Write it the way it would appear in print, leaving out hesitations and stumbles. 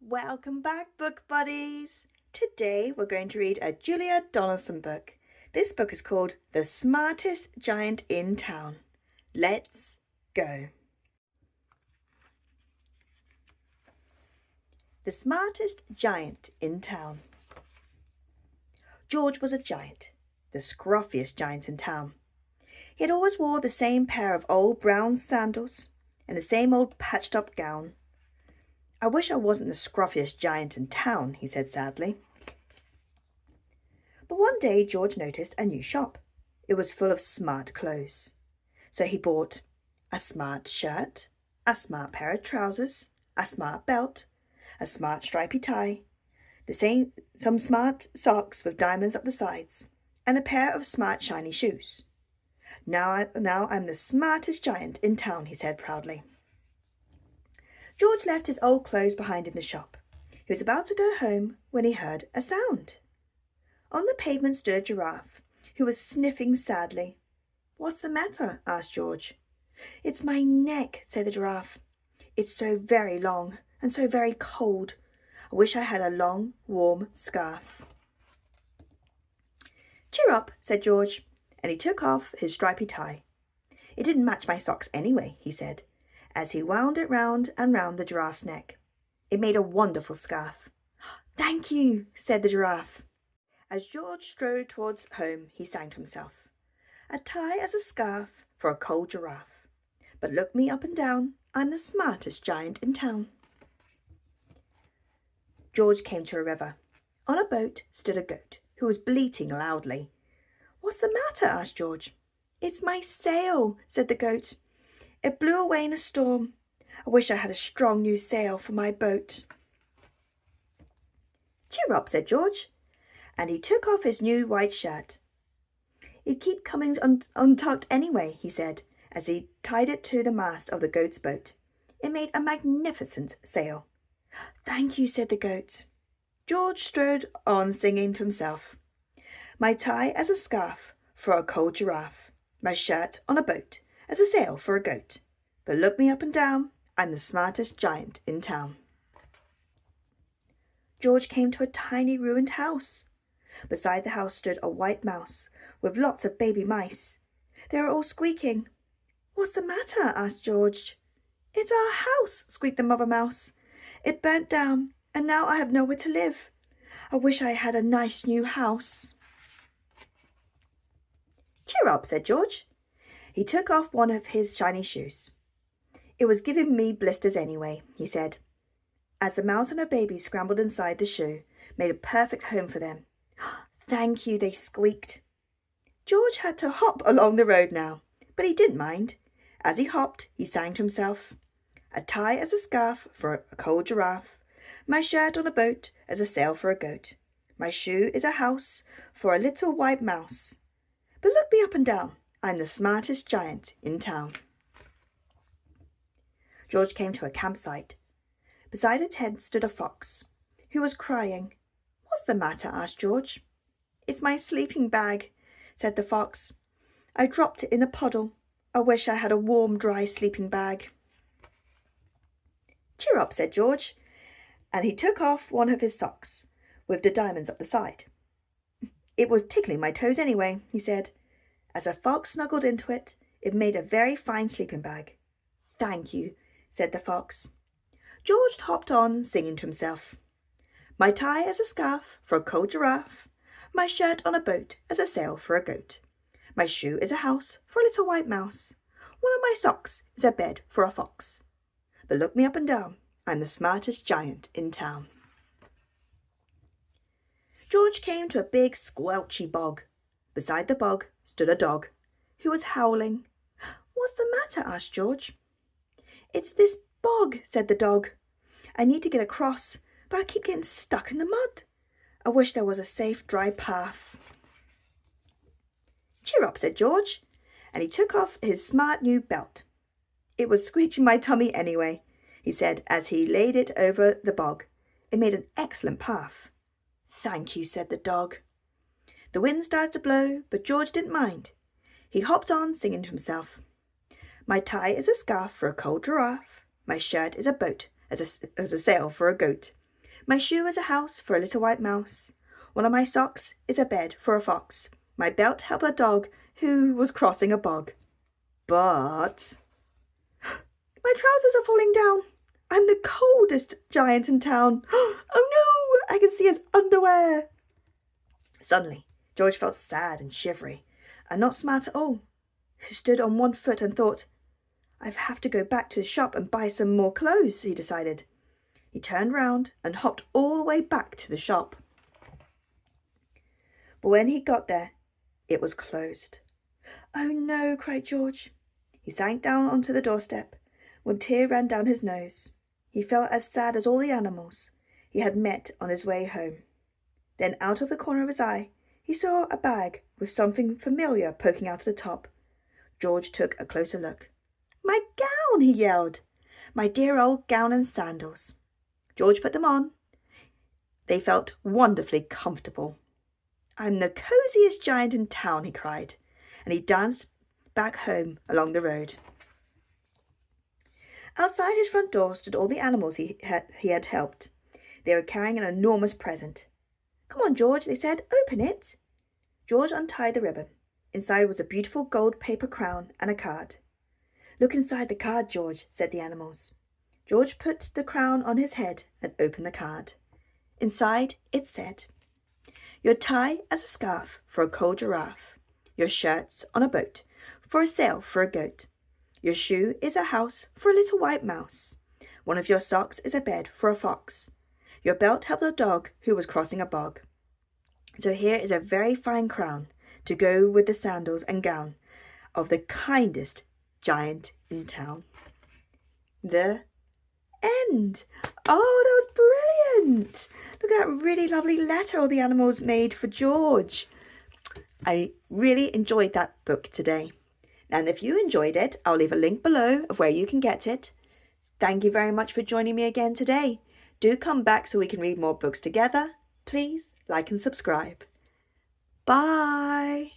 Welcome back, book buddies! Today we're going to read a Julia Donaldson book. This book is called The Smartest Giant in Town. Let's go! The Smartest Giant in Town. George was a giant, the scruffiest giant in town. He had always wore the same pair of old brown sandals and the same old patched-up gown. "I wish I wasn't the scruffiest giant in town," he said sadly. But one day George noticed a new shop. It was full of smart clothes. So he bought a smart shirt, a smart pair of trousers, a smart belt, a smart stripy tie, some smart socks with diamonds up the sides, and a pair of smart shiny shoes. Now I'm the smartest giant in town," he said proudly. George left his old clothes behind in the shop. He was about to go home when he heard a sound. On the pavement stood a giraffe, who was sniffing sadly. "What's the matter?" asked George. "It's my neck," said the giraffe. "It's so very long and so very cold. I wish I had a long, warm scarf." "Cheer up," said George, and he took off his stripy tie. "It didn't match my socks anyway," he said, as he wound it round and round the giraffe's neck. It made a wonderful scarf. "Thank you," said the giraffe. As George strode towards home, he sang to himself, "A tie as a scarf for a cold giraffe. But look me up and down, I'm the smartest giant in town." George came to a river. On a boat stood a goat, who was bleating loudly. "What's the matter?" asked George. "It's my sail," said the goat. "It blew away in a storm. I wish I had a strong new sail for my boat." "Cheer up," said George, and he took off his new white shirt. "It'd keep coming untucked anyway," he said, as he tied it to the mast of the goat's boat. It made a magnificent sail. "Thank you," said the goat. George strode on singing to himself, "My tie as a scarf for a cold giraffe, my shirt on a boat as a sail for a goat. But look me up and down, I'm the smartest giant in town." George came to a tiny ruined house. Beside the house stood a white mouse with lots of baby mice. They were all squeaking. "What's the matter?" asked George. "It's our house," squeaked the mother mouse. "It burnt down, and now I have nowhere to live. I wish I had a nice new house." "Cheer up," said George. He took off one of his shiny shoes. "It was giving me blisters anyway," he said, as the mouse and her baby scrambled inside the shoe, made a perfect home for them. "Thank you," they squeaked. George had to hop along the road now, but he didn't mind. As he hopped, he sang to himself, "A tie as a scarf for a cold giraffe, my shirt on a boat as a sail for a goat. My shoe is a house for a little white mouse. But look me up and down, I'm the smartest giant in town." George came to a campsite. Beside a tent stood a fox, who was crying. "What's the matter?" asked George. "It's my sleeping bag," said the fox. "I dropped it in a puddle. I wish I had a warm, dry sleeping bag." "Cheer up," said George, and he took off one of his socks with the diamonds up the side. "It was tickling my toes anyway," he said. As a fox snuggled into it, it made a very fine sleeping bag. "Thank you," said the fox. George hopped on, singing to himself, "My tie as a scarf for a cold giraffe, my shirt on a boat as a sail for a goat. My shoe is a house for a little white mouse. One of my socks is a bed for a fox. But look me up and down, I'm the smartest giant in town." George came to a big squelchy bog. Beside the bog stood a dog, who was howling. "What's the matter?" asked George. "It's this bog," said the dog. "I need to get across, but I keep getting stuck in the mud. I wish there was a safe, dry path." "Cheer up," said George, and he took off his smart new belt. "It was screeching my tummy anyway," he said as he laid it over the bog. It made an excellent path. "Thank you," said the dog. The wind started to blow, but George didn't mind. He hopped on, singing to himself, My tie is a scarf for a cold giraffe. My shirt is a boat as a sail for a goat. My shoe is a house for a little white mouse. One of my socks is a bed for a fox. My belt held a dog who was crossing a bog. But my trousers are falling down. I'm the coldest giant in town. Oh no, I can see his underwear. Suddenly, George felt sad and shivery, and not smart at all. He stood on one foot and thought, I have to go back to the shop and buy some more clothes, he decided. He turned round and hopped all the way back to the shop. But when he got there, it was closed. Oh no, cried George. He sank down onto the doorstep. One tear ran down his nose. He felt as sad as all the animals he had met on his way home. Then out of the corner of his eye, he saw a bag with something familiar poking out of the top. George took a closer look. My gown, he yelled. My dear old gown and sandals. George put them on. They felt wonderfully comfortable. I'm the cosiest giant in town, he cried, and he danced back home along the road. Outside his front door stood all the animals he had helped. They were carrying an enormous present. Come on, George, they said. Open it. George untied the ribbon. Inside was a beautiful gold paper crown and a card. Look inside the card, George, said the animals. George put the crown on his head and opened the card. Inside it said, Your tie as a scarf for a cold giraffe. Your shirt's on a boat for a sail for a goat. Your shoe is a house for a little white mouse. One of your socks is a bed for a fox. Your belt helped a dog who was crossing a bog. So here is a very fine crown to go with the sandals and gown of the kindest giant in town. The end. Oh, that was brilliant. Look at that really lovely letter all the animals made for George. I really enjoyed that book today. And if you enjoyed it, I'll leave a link below of where you can get it. Thank you very much for joining me again today. Do come back so we can read more books together. Please like and subscribe. Bye.